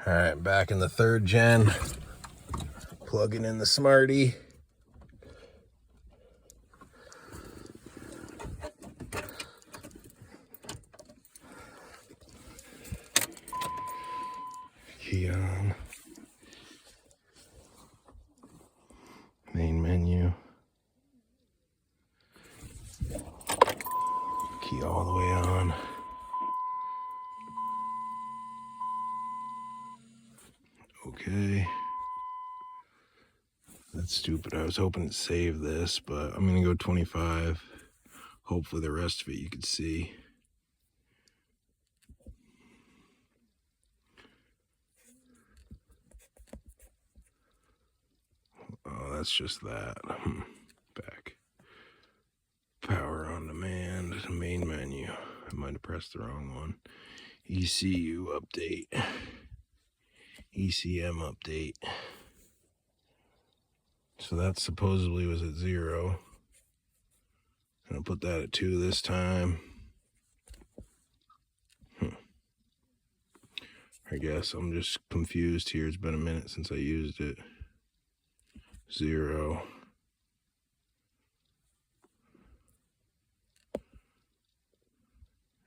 All right, back in the 3rd gen, plugging in the Smarty. Key on. Main menu. Key all the way on. Okay. That's stupid. I was hoping to save this, but I'm going to go 25. Hopefully the rest of it you can see. Oh, that's just that. Back. Power on demand. Main menu. I might have pressed the wrong one. ECU update. ECM update. So that supposedly was at 0. Gonna put that at 2 this time. I guess I'm just confused here. It's been a minute since I used it. 0.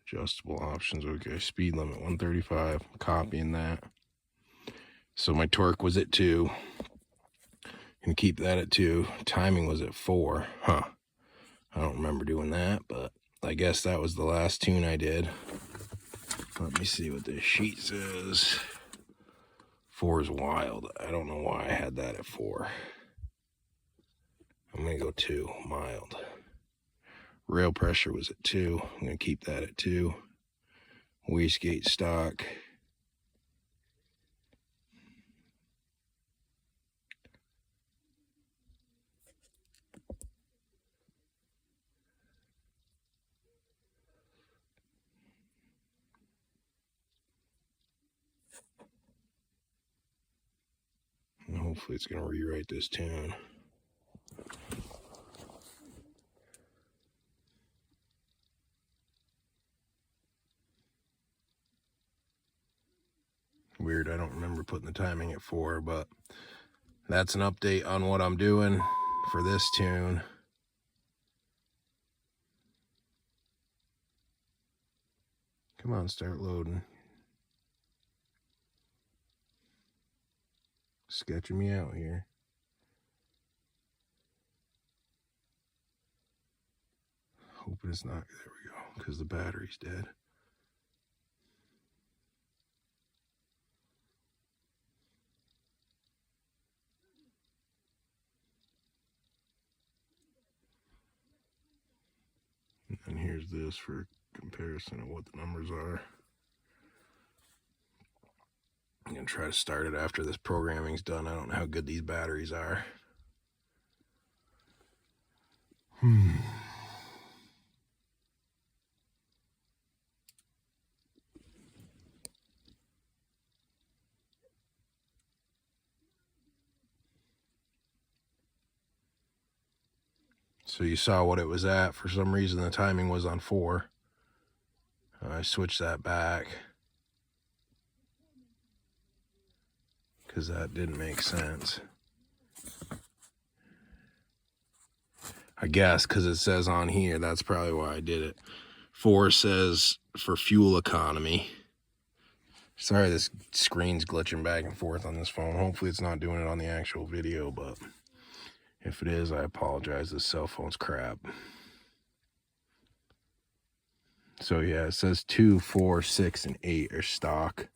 Adjustable options. Okay, speed limit 135. Copying that. So my torque was at 2. Gonna keep that at 2. Timing was at 4. I don't remember doing that, but I guess that was the last tune I did. Let me see what this sheet says. 4 is wild. I don't know why I had that at 4. I'm gonna go 2, mild. Rail pressure was at 2. I'm gonna keep that at 2. Wastegate stock. And hopefully it's gonna rewrite this tune. Weird, I don't remember putting the timing at 4, but that's an update on what I'm doing for this tune. Come on, start loading. Sketching me out here. Hoping it's not. There we go, because the battery's dead. And here's this for comparison of what the numbers are. I'm gonna try to start it after this programming's done. I don't know how good these batteries are. So you saw what it was at. For some reason the timing was on 4. I switched that back because that didn't make sense. I guess because it says on here, that's probably why I did it. 4 says for fuel economy. Sorry, this screen's glitching back and forth on this phone. Hopefully it's not doing it on the actual video, but if it is, I apologize. This cell phone's crap. So yeah, it says 2, 4, 6, and 8 are stock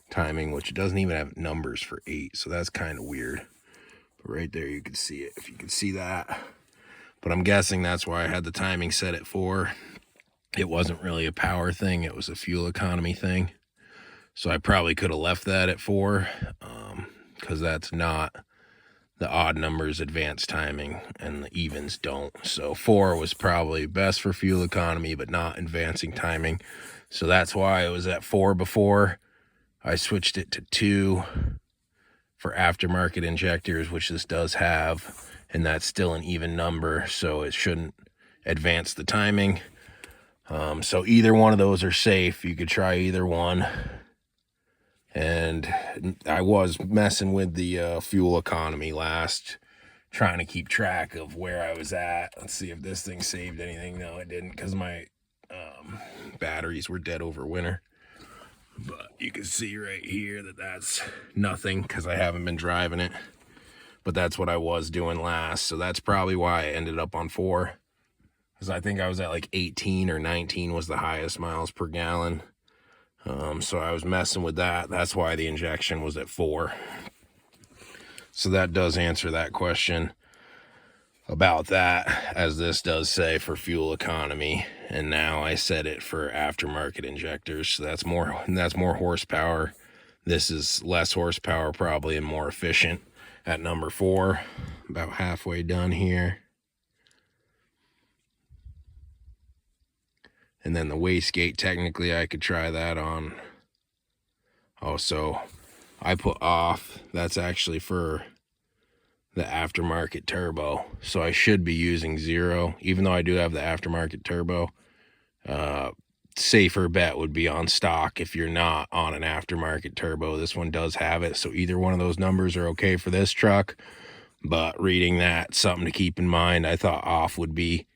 timing, which doesn't even have numbers for 8. So that's kind of weird. But right there, you can see it, if you can see that. But I'm guessing that's why I had the timing set at 4. It wasn't really a power thing. It was a fuel economy thing. So I probably could have left that at 4 because that's not the odd numbers advanced timing and the evens don't. So 4 was probably best for fuel economy, but not advancing timing. So that's why it was at 4 before. I switched it to 2 for aftermarket injectors, which this does have, and that's still an even number, so it shouldn't advance the timing. So either one of those are safe. You could try either one. And I was messing with the fuel economy last, trying to keep track of where I was at. Let's see if this thing saved anything. No, it didn't, because my batteries were dead over winter. But you can see right here that that's nothing, because I haven't been driving it. But that's what I was doing last, so that's probably why I ended up on 4. Because I think I was at like 18 or 19 was the highest miles per gallon. So I was messing with that. That's why the injection was at 4. So that does answer that question about that, as this does say for fuel economy. And now I set it for aftermarket injectors. So that's more horsepower. This is less horsepower probably and more efficient at number 4. About halfway done here. And then the wastegate, technically I could try that on. Oh, so I put off. That's actually for the aftermarket turbo. So I should be using 0, even though I do have the aftermarket turbo. Safer bet would be on stock if you're not on an aftermarket turbo. This one does have it. So either one of those numbers are okay for this truck. But reading that, something to keep in mind. I thought off would be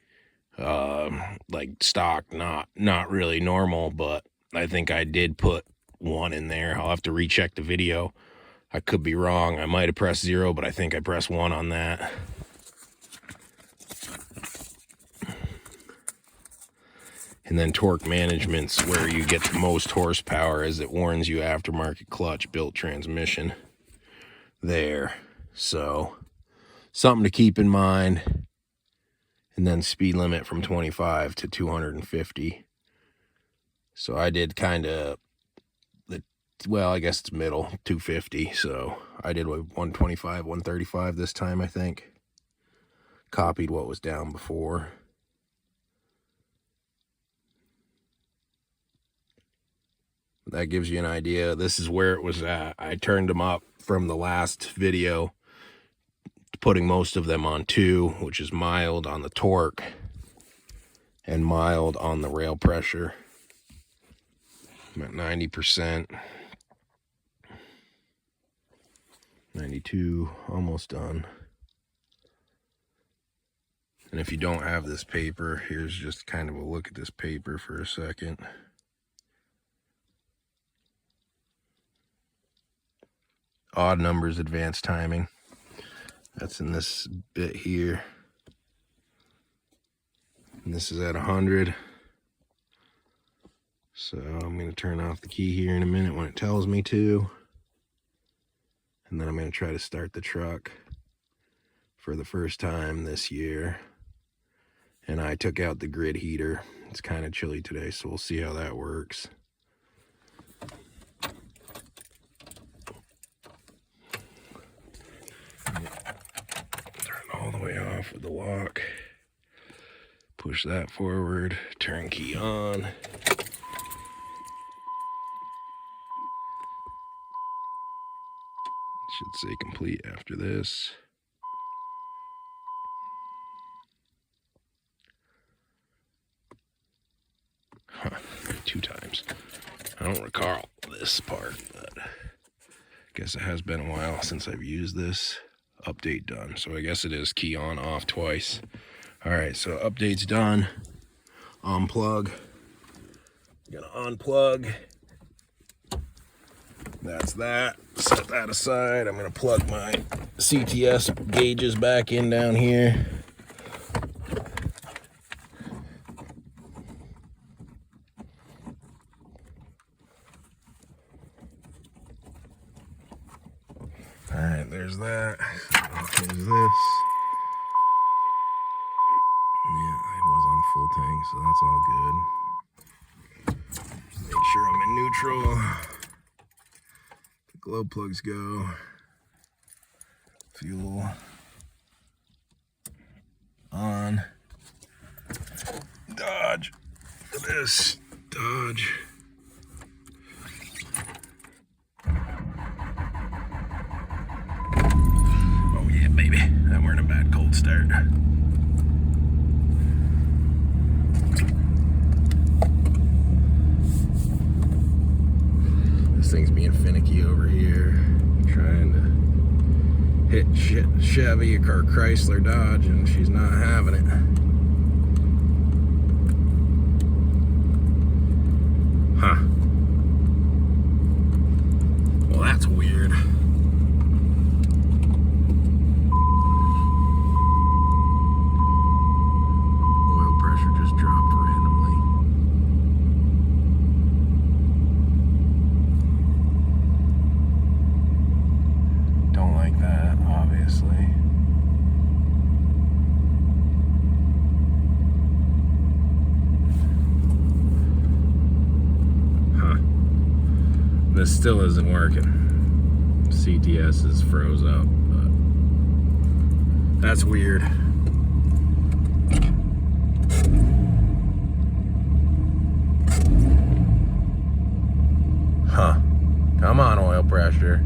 like stock, not really normal, but I think I did put 1 in there. I'll have to recheck the video. I could be wrong. I might have pressed 0, but I think I pressed 1 on that. And then torque management's where you get the most horsepower, as it warns you aftermarket clutch built transmission there. So something to keep in mind. And then speed limit from 25 to 250. So I did kind of well, I guess it's middle, 250. So I did 125, 135 this time, I think. Copied what was down before. That gives you an idea. This is where it was at. I turned them up from the last video, putting most of them on 2, which is mild on the torque and mild on the rail pressure. I'm at 90%. 92, almost done. And if you don't have this paper, here's just kind of a look at this paper for a second. Odd numbers, advanced timing. That's in this bit here. And this is at 100. So I'm going to turn off the key here in a minute when it tells me to. And then I'm going to try to start the truck for the first time this year. And I took out the grid heater. It's kind of chilly today, so we'll see how that works. Turn all the way off with the lock. Push that forward. Turn key on. Should say complete after this. Huh, 2 times. I don't recall this part, but I guess it has been a while since I've used this. Update done. So I guess it is key on, off twice. All right, so update's done. Unplug. Gonna unplug. That's that. Set that aside. I'm gonna plug my CTS gauges back in down here. All right, there's that. There's this. Yeah, it was on full tank, so that's all good. Make sure I'm in neutral. The glow plugs go. Fuel on. Dodge. This. Dodge. Oh yeah, baby. I'm wearing a bad cold start. This thing's being get finicky over here. Trying to hit Chevy or Chrysler Dodge, and she's not having it. Huh. Well, that's weird. Oil pressure just dropped randomly. Don't like that, obviously. This still isn't working. CTS is froze up, but that's weird. Huh. Come on, oil pressure.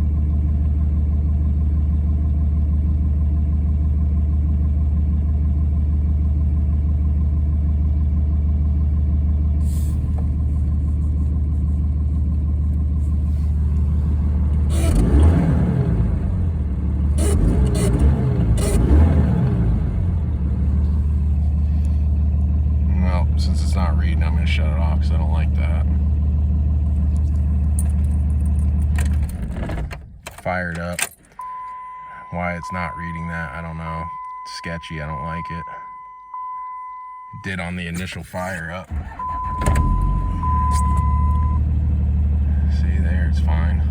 Since it's not reading, I'm going to shut it off because I don't like that. Fired up. Why it's not reading that, I don't know. It's sketchy, I don't like it. It did on the initial fire up. See there, it's fine.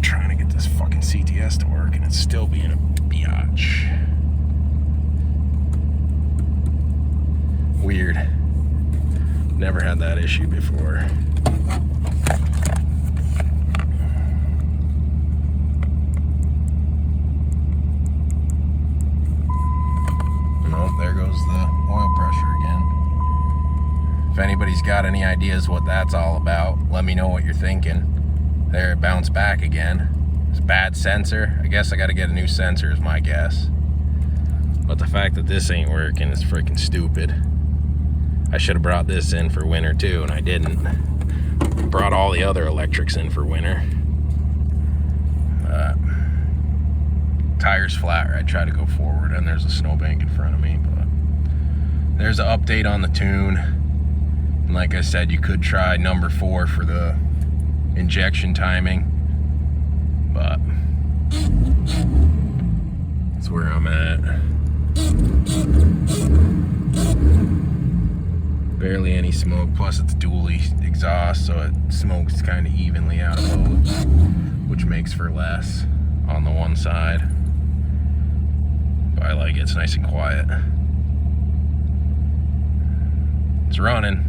Trying to get this fucking CTS to work and it's still being a biatch. Weird. Never had that issue before. Nope, there goes the oil pressure again. If anybody's got any ideas what that's all about, let me know what you're thinking. There, it bounced back again. It's a bad sensor. I guess I gotta get a new sensor is my guess. But the fact that this ain't working is freaking stupid. I should have brought this in for winter too, and I didn't. Brought all the other electrics in for winter. Tire's flat, I try to go forward, and there's a snowbank in front of me, but there's an update on the tune. And like I said, you could try number 4 for the injection timing, but that's where I'm at. Barely any smoke, plus it's dually exhaust, so it smokes kind of evenly out of both, which makes for less on the one side. But I like it, it's nice and quiet. It's running.